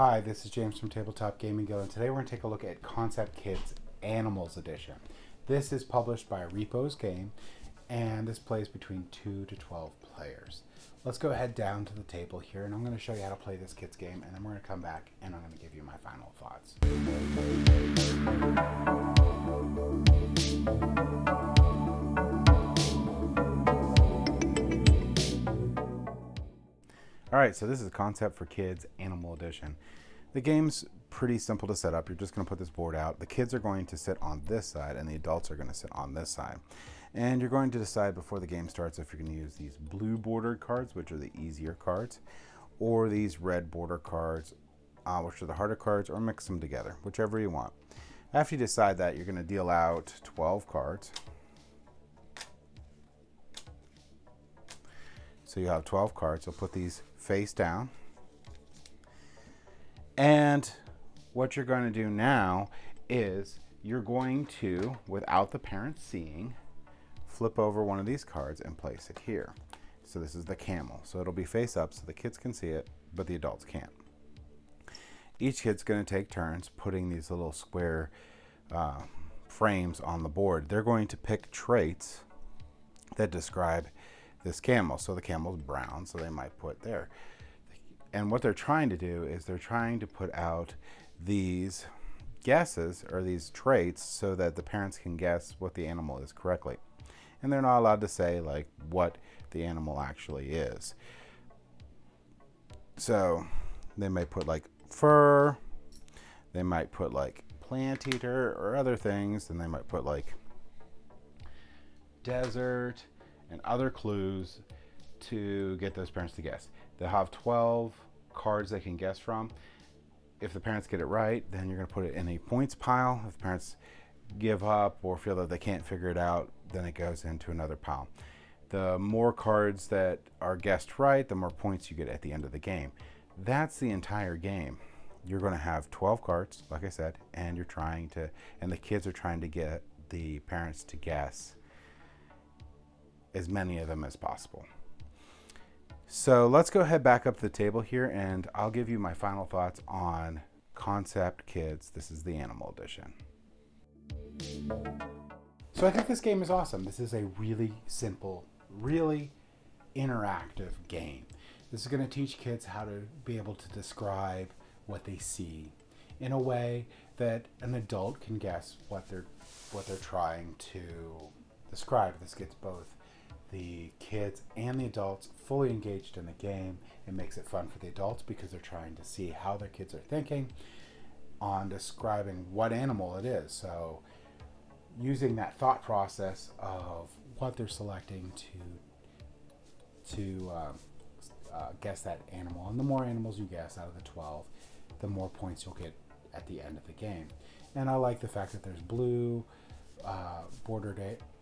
Hi, this is James from Tabletop Gaming Guild, and today we're going to take a look at Concept Kids Animals Edition. This is published by Repos Game, and this plays between 2 to 12 players. Let's go ahead down to the table here, and I'm going to show you how to play this kids game, and then we're going to come back and I'm going to give you my final thoughts. Alright, so this is Concept for Kids Animal Edition. The game's pretty simple to set up. You're just going to put this board out. The kids are going to sit on this side and the adults are going to sit on this side. And you're going to decide before the game starts if you're going to use these blue bordered cards, which are the easier cards, or these red border cards, which are the harder cards, or mix them together, whichever you want. After you decide that, you're going to deal out 12 cards. So you have 12 cards. You'll put these face down. And what you're going to do now is you're going to, without the parents seeing, flip over one of these cards and place it here. So this is the camel. So it'll be face up so the kids can see it, but the adults can't. Each kid's going to take turns putting these little square frames on the board. They're going to pick traits that describe this camel. So the camel's brown, so they might put there. And what they're trying to do is they're trying to put out these guesses or these traits so that the parents can guess what the animal is correctly. And they're not allowed to say like what the animal actually is. So they might put like fur, they might put like plant eater or other things, and they might put like desert and other clues to get those parents to guess. They'll have 12 cards they can guess from. If the parents get it right, then you're going to put it in a points pile. If the parents give up or feel that they can't figure it out, then it goes into another pile. The more cards that are guessed right, the more points you get at the end of the game. That's the entire game. You're going to have 12 cards, like I said, and the kids are trying to get the parents to guess as many of them as possible. So let's go ahead back up to the table here, and I'll give you my final thoughts on Concept Kids. This is the Animal Edition. So I think this game is awesome. This is a really simple, really interactive game. This is going to teach kids how to be able to describe what they see in a way that an adult can guess what they're trying to describe. This gets both the kids and the adults fully engaged in the game. It makes it fun for the adults because they're trying to see how their kids are thinking on describing what animal it is. So using that thought process of what they're selecting to guess that animal. And the more animals you guess out of the 12, the more points you'll get at the end of the game. And I like the fact that there's blue bordered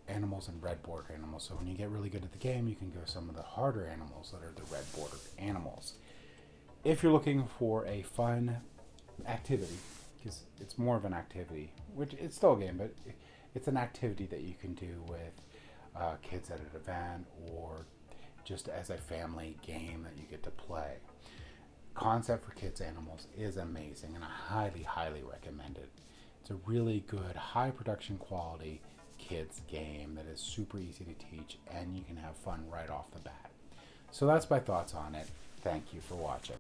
animals and red bordered animals. So when you get really good at the game, you can go some of the harder animals that are the red bordered animals. If you're looking for a fun activity, because it's more of an activity, which it's still a game, but it's an activity that you can do with kids at an event or just as a family game that you get to play. Concept for Kids Animals is amazing, and I highly, highly recommend it. It's a really good, high production quality kids game that is super easy to teach, and you can have fun right off the bat. So that's my thoughts on it. Thank you for watching.